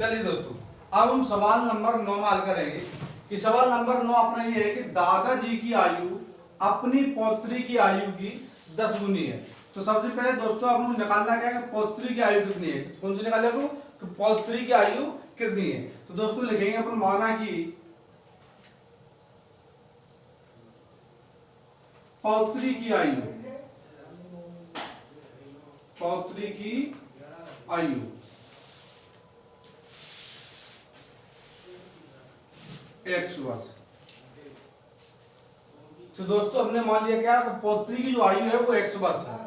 चलिए दोस्तों, अब हम सवाल नंबर 9 में हल करेंगे कि सवाल नंबर 9 अपना ये है कि दादाजी की आयु अपनी पौत्री की आयु की 10 गुनी है। तो सबसे पहले दोस्तों आपको निकालना क्या है कि पौत्री की आयु कितनी है। कौन सी निकाले आपको कि पौत्री की आयु कितनी है। तो दोस्तों लिखेंगे अपन माना कि पौत्री की आयु, पौत्री की आयु x वर्ष। तो दोस्तों हमने मान लिया क्या पौत्री की जो आयु है वो x वर्ष है।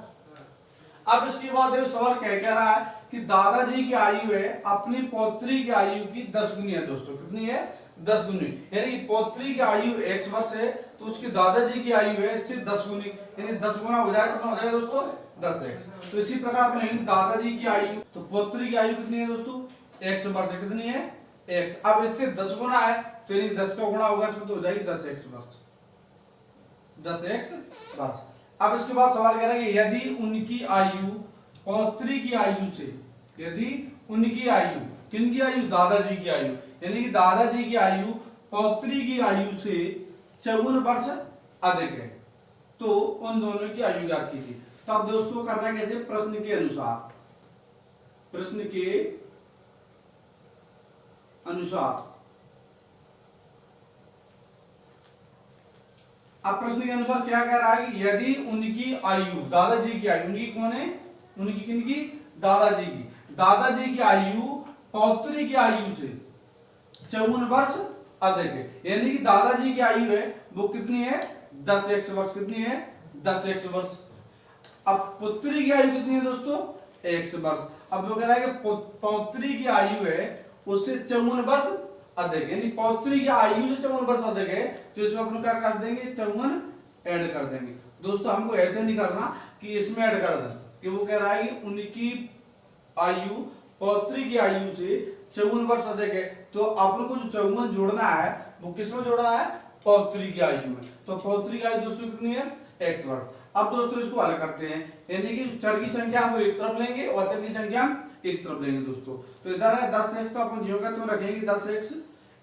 अब इसके बाद ये सवाल कह रहा है कि दादाजी की आयु है अपनी पौत्री की आयु की 10 गुनी है। दोस्तों कितनी है 10 गुनी, यानी कि पौत्री की आयु x वर्ष है तो उसकी दादाजी की आयु है इससे 10 गुनी, यानी 10 गुना हो जाएगा। कितना हो जाएगा दोस्तों 10x। तो इसी प्रकार अपने दादाजी की आयु, तो पौत्री की आयु कितनी है दोस्तों x वर्ष है, कितनी है x। अब इससे 10 गुना है तो यानी 10 का गुणा होगा इसमें तो हो जाएगी 10x वर्ष, 10x वर्ष। अब इसके बाद सवाल कह रहा है कि यदि उनकी आयु पौत्री की आयु से, यदि उनकी आयु, किनकी आयु दादाजी की आयु, यानी कि दादाजी की आयु पौत्री की आयु से 54 वर्ष अधिक है तो उन दोनों की आयु ज्ञात कीजिए। तो अब दोस्तों करना कैसे, प्रश्न के अनुसार, प्रश्न के अनुसार। अब प्रश्न के अनुसार क्या कह रहा है कि यदि उनकी आयु, दादाजी की आयु, उनकी कौन है, उनकी किनकी, दादाजी की, दादाजी की आयु पौत्री की आयु से 54 वर्ष अधिक है, यानी कि दादाजी की आयु है वो कितनी है 10x वर्ष, कितनी है 10x वर्ष। अब पुत्री की आयु कितनी है दोस्तों x वर्ष। अब वो कह रहा है कि पौत्री की आयु है उससे 54 वर्ष अधिक, यानी पौत्री की आयु से 54 वर्ष अधिक है तो इसमें अपन क्या कर देंगे 54 ऐड कर देंगे। दोस्तों हमको ऐसे नहीं करना कि इसमें ऐड कर दें, कि वो कह रहा है कि उनकी आयु पौत्री की आयु से 54 वर्ष अधिक है तो अपन को जो 54 जोड़ना है वो किसमें जोड़ना है, पौत्री की आयु में। तो पौत्री की आयु दोस्तों कितनी है x वर्ष। अब दोस्तों इसको हल करते हैं, यानी कि चर की संख्या हम एक तरफ लेंगे और चर की संख्या एक तरफ लेंगे दोस्तों। तो इधर है 10x तो अपन ज्यों का त्यों रखेंगे 10x,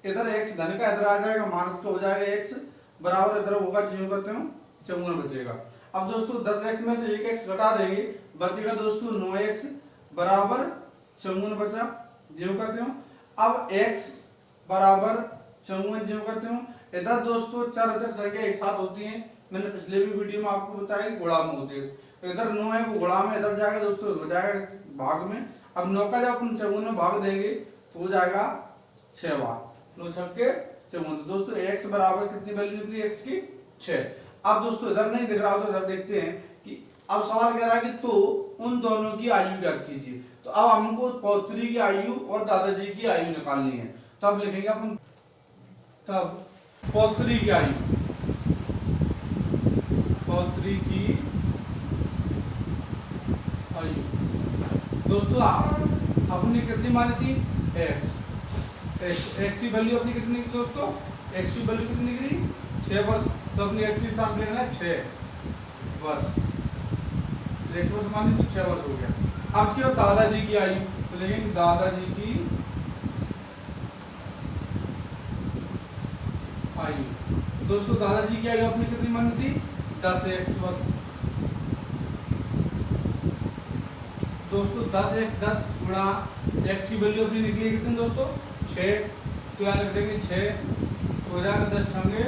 इधर x धन का इधर आ जाएगा माइनस का हो जाएगा x बराबर इधर होगा ज्यों का त्यों 54 बचेगा। अब दोस्तों 10x में से 1x घटा देंगे, बचेगा दोस्तों 9x बराबर 54 बचा ज्यों का त्यों। अब x बराबर 54 ज्यों का त्यों। इधर दोस्तों चर इधर संख्या एक साथ होती है, मैंने पिछले भी वीडियो में आपको बताया कि गुणा में होती है। तो इधर 9 है वो गुणा में इधर जाएगा दोस्तों, हो जाएगा भाग में। अब 9 का जब अपन 54 में भाग देंगे तो हो जाएगा 6 बार, 9 छक्के 54। तो दोस्तों x बराबर कितनी वैल्यू निकली x की 6। अब दोस्तों इधर नहीं दिख रहा हो तो इधर देखते हैं कि अब सवाल कह रहा है कि तो उन दोनों की आयु ज्ञात कीजिए। तो अब हमको पौत्री की आयु और दादाजी की आयु निकालनी है। तब लिखेंगे अपन, तब पौत्री की आयु, पौत्री की आयु दोस्तों अपनी कितनी मानी थी x की वैल्यू अपनी कितनी थी दोस्तों, x की वैल्यू कितनी निकली 6 वर्ष। तो अपनी x की स्थान पे लेना है 6 वर्ष, 1 वर्ष मानी तो 6 वर्ष हो गया। अब क्या दादाजी की आयु, तो लेकिन दादाजी की आयु, दोस्तों दादाजी की आयु अपनी कितनी मानी थी 10x वर्ष। दोस्तों 10 गुणा x की वैल्यू अपनी निकली कितनी दोस्तों 6, तो यहाँ लिख देंगे 6 हो जाएगा 10 छंगे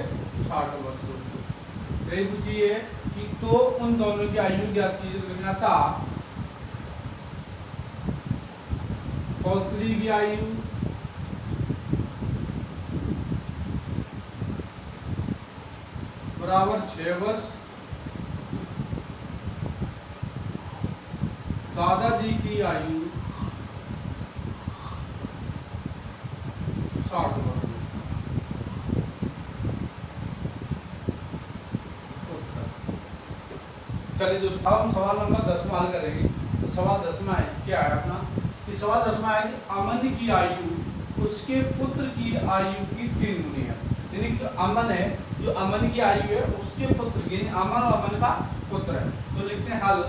60 वर्ष। दोस्तों यही पूछी है कि तो उन दोनों की आयु ज्ञात कीजिए। तो लिखना था पौत्री की आयु बराबर 6 वर्ष, दादाजी की आयु 60 वर्ष। चलिए दोस्तों अब हम सवाल नंबर 10 में हल करेंगे। तो सवाल 10 में है क्या है अपना, कि सवाल 10 में है कि अमन की आयु उसके पुत्र की आयु की 3 गुनी है। यानी कि अमन है, जो अमन की आयु है उसके पुत्र की, यानी अमन और अमन का पुत्र है। तो लिखते हैं हल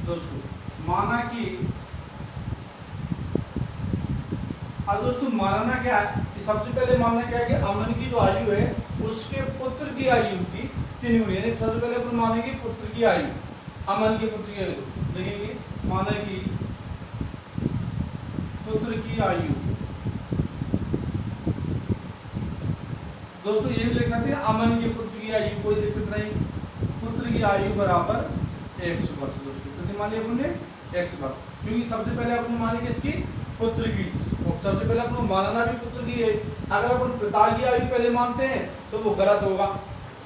दोस्तों, माना कि अब दोस्तों मानना क्या है कि सबसे पहले मानना क्या है कि अमन की जो आयु है उसके पुत्र की आयु की 3 गुनी, यानी सबसे पहले अपन मानेंगे पुत्र की आयु, अमन के पुत्र की आयु लिखेंगे, माना कि पुत्र की आयु। दोस्तों ये भी लिख सकते हैं अमन के पुत्र की आयु, कोई दिक्कत नहीं, पुत्र की आयु बराबर 100 वर्ष। दोस्तों कितनी मान लिया अपने 100 वर्ष, क्योंकि सबसे पहले अपन मानेंगे इसकी पुत्र की, सबसे पहले अपन मानना भी पुत्र की है। अगर अपन पिता की आयु पहले मानते हैं तो वो गलत होगा,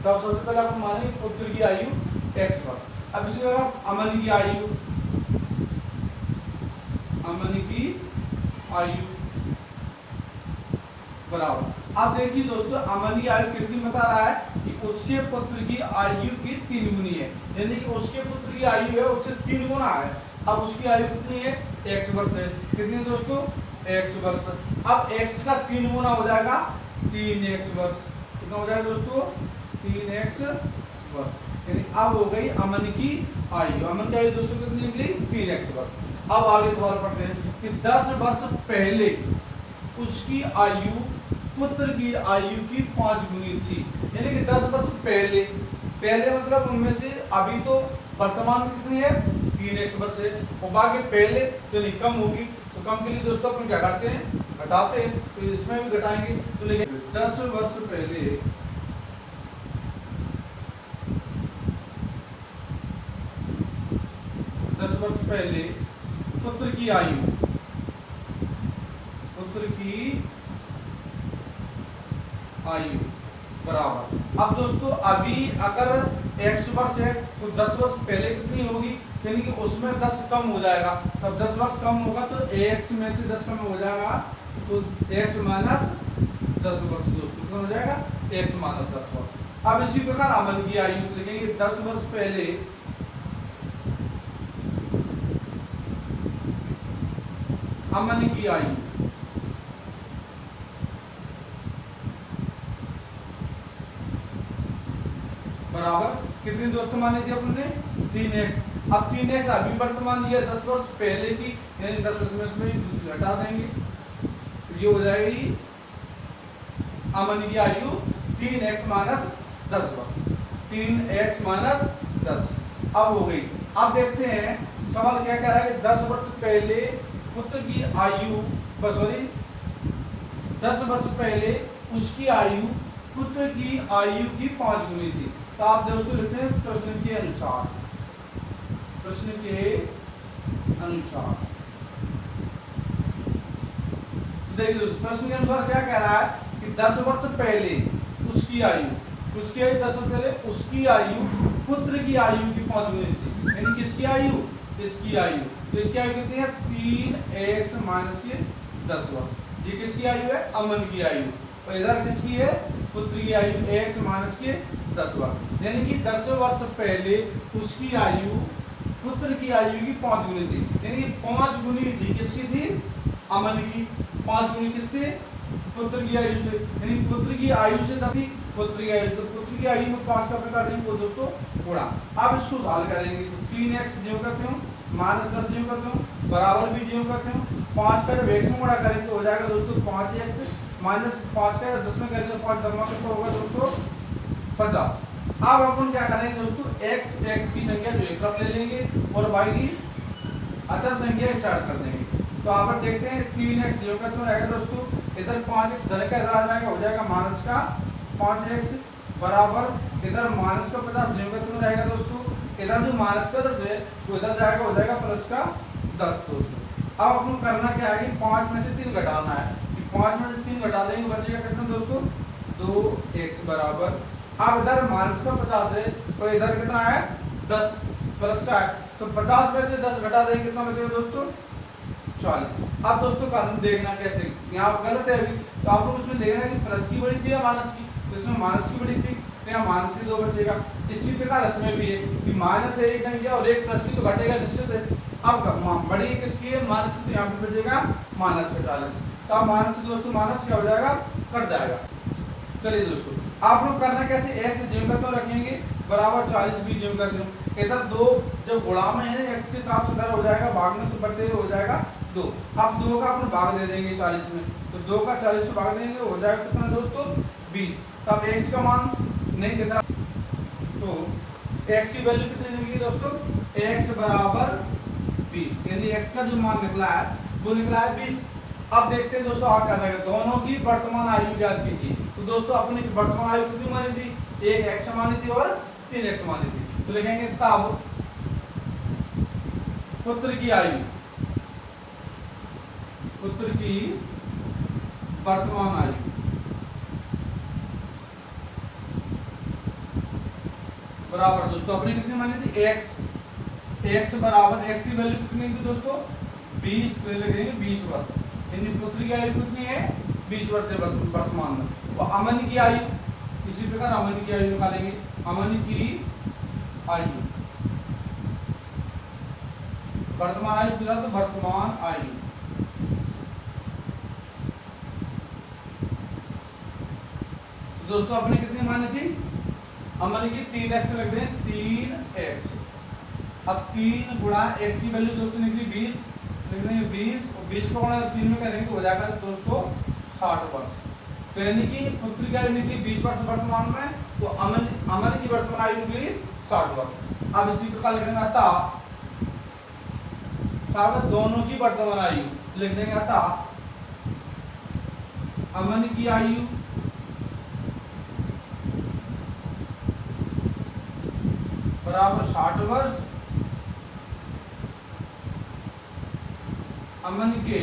तब सबसे पहले अपन मानेंगे पुत्र की आयु 100 वर्ष। अब इसके बाद अमन की आयु, अमन की आयु बराबर, अब देखिए दोस्तों अमन की आयु कितनी बता रहा है कि उसके पुत्र की आयु की 3 गुनी है, यानी कि उसके पुत्र की आयु है उससे 3 गुना है। अब उसकी आयु कितनी है 100 वर्ष है, कितनी दोस्तों 100 वर्ष। अब x का 3 गुना हो जाएगा 3x वर्ष, कितना हो जाएगा दोस्तों 3x वर्ष, यानी अब हो गई अमन की आयु। अमन की आयु दोस्तों कितनी निकली 3x वर्ष। अब आगे सवाल पढ़ते हैं कि 10 वर्ष पहले उसकी आयु पुत्र की आयु की 5 गुनी थी, यानी कि 10 वर्ष पहले, पहले मतलब उनमें से अभी तो वर्तमान में कितनी है 3x वर्ष है, और बाकी पहले तो नहीं कम होगी, तो कम के लिए दोस्तों अपन क्या करते हैं घटाते हैं, तो इसमें भी घटाएंगे तो लेकिन 10 वर्ष पहले 10 वर्ष पहले पुत्र की आयु, पुत्र की आयु बराबर। अब दोस्तों अभी अगर 100 वर्ष है तो 10 वर्ष पहले कितनी होगी, यानी कि उसमें 10 कम हो जाएगा, तब 10 वर्ष कम होगा तो x में से 10 कम हो जाएगा, तो x माइनस 10 वर्ष दोस्तों कितना हो जाएगा x माइनस 10 वर्ष। अब इसी प्रकार अमन की आयु लिखेंगे 10 वर्ष पहले अमन की आयु बराबर कितनी दोस्तों मान लीजिए अपने 3x। अब 3x अभी वर्तमान दिया 10 वर्ष पहले की, यानी 10 में घटा देंगे, ये हो जाएगी अमन की आयु 3x माइनस 10 वर्ष, 3x माइनस 10। अब हो गई। अब देखते हैं सवाल क्या कह रहा है कि 10 वर्ष पहले पुत्र की आयु, सॉरी 10 वर्ष पहले उसकी आयु पुत्र की आयु की 5 गुनी थी। तो आप दोस्तों लिखते हैं प्रश्न के अनुसार, प्रश्न के अनुसार देखिए दोस्तों प्रश्न के अनुसार क्या कह रहा है कि 10 वर्ष पहले उसकी आयु, उसकी आयु 10 वर्ष पहले उसकी आयु पुत्र की आयु की 5 गुनी थी, यानी किसकी आयु इसकी आयु, तो इसकी आयु कितनी है 3x माइनस के 10 वर्ष। ये किसकी आयु है अमन की आयु, और इधर किसकी है पुत्र की आयु x माइनस के 10 वर्ष, यानी कि 10 वर्ष पहले उसकी आयु पुत्र की आयु की 5 गुनी थी, यानी कि 5 गुनी थी किसकी थी अमन की, 5 गुनी किससे पुत्र की आयु से, यानी पुत्र की आयु से थी पुत्र की आयु, तो पुत्र की आयु में 5 का प्रकार देंगे वो दोस्तों गुणा। अब इसको हल करेंगे तो 3x जीव करते हो माइनस 10 जीव करते हो बराबर भी जीव करते हो, 5 का जब x में गुणा करेंगे तो हो जाएगा दोस्तों 5x माइनस 5 का 10 में करेंगे तो 5 दरमा कितना होगा दोस्तों 50। अब अपन क्या करेंगे दोस्तों x की संख्या जो एक तरफ ले लेंगे और y की अचर संख्या एक साइड कर देंगे। तो आप देखते हैं 3x जो का तो रहेगा दोस्तों इधर 5x धन का इधर आ जाएगा, हो जाएगा माइनस का 5x बराबर इधर माइनस का 50 जो का तो रहेगा दोस्तों, इधर जो माइनस का 10 है तो इधर जाएगा हो जाएगा प्लस का 10 दोस्तों। अब अपन करना क्या है कि 5 में से 3 घटाना है, 5 में से 3 घटा देंगे बचेगा कितना दोस्तों 2x बराबर, अब इधर माइनस का 50 है तो इधर कितना है 10 प्लस का है, तो 50 में से 10 घटा देंगे कितना बचेगा दोस्तों 40। अब दोस्तों कानून देखना कैसे, यहाँ गलत है अभी, तो आप लोग उसमें देखना कि प्लस की बड़ी थी या माइनस की, तो इसमें माइनस की बड़ी थी तो यहाँ माइनस की 2 बचेगा। इसी प्रकार इसमें भी है कि माइनस है एक संख्या और एक प्लस की तो घटेगा निश्चित है। अब बड़ी किसकी है माइनस की, तो यहाँ पे बचेगा माइनस का 40, तो अब माइनस से दोस्तों माइनस क्या हो जाएगा कट जाएगा। चलिए दोस्तों आप लोग करना कैसे, x जीव का तो रखेंगे बराबर 40 भी जीव कर दो, इधर 2 जब गुणा में है x के साथ उधर हो जाएगा भाग में तो बटे हो जाएगा 2। अब 2 का अपन भाग दे देंगे 40 में, तो 2 का 40 में भाग देंगे, हो जाएगा कितना दोस्तों 20। तो अब x का मान नहीं दिख रहा, तो x की वैल्यू कितनी निकली दोस्तों, x बराबर 20, यानी x का जो मान निकला है वो निकला है 20। अब देखते हैं दोस्तों आगे क्या रहेगा, दोनों की वर्तमान आयु ज्ञात कीजिए। तो दोस्तों अपने वर्तमान आयु कितनी मानी थी, 1 x मानी थी और 3 x मानी थी। तो लिखेंगे तब पुत्र की आयु, पुत्र की वर्तमान आयु बराबर दोस्तों अपनी कितनी मानी थी, x बराबर x की वैल्यू कितनी थी दोस्तों 20, तो लिखेंगे 20 वर्ष, यानी पुत्र की आयु कितनी है 20 वर्ष से वर्तमान में। तो अमन की आयु, इसी प्रकार अमन की आयु निकालेंगे, अमन की आयु वर्तमान आयु पूरा, तो वर्तमान आयु तो दोस्तों अपने कितनी मानी थी, अमन की 3x में लग रहे हैं 3x। अब 3 गुणा x की वैल्यू दोस्तों निकली 20, लिख देंगे 20 और 20 को गुणा 3 में करेंगे तो हो जाएगा दोस्तों 60 वर्ष। तो यानी कि पुत्र की आयु निकली 20 वर्ष वर्तमान में, तो अमन की वर्तमान आयु निकली 60 वर्ष। अब इसी प्रकार लिखेंगे अतः दोनों की वर्तमान आयु, लिख देंगे अतः अमन की आयु बराबर 60 वर्ष, अमन के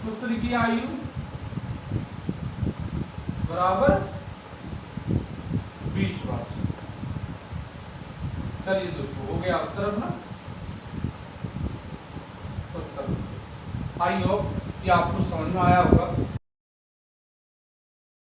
पुत्र की आयु बराबर 20 वर्ष। चलिए दोस्तों हो गया उत्तर अपना, उत्तर। आई होप कि आपको समझ में आया होगा।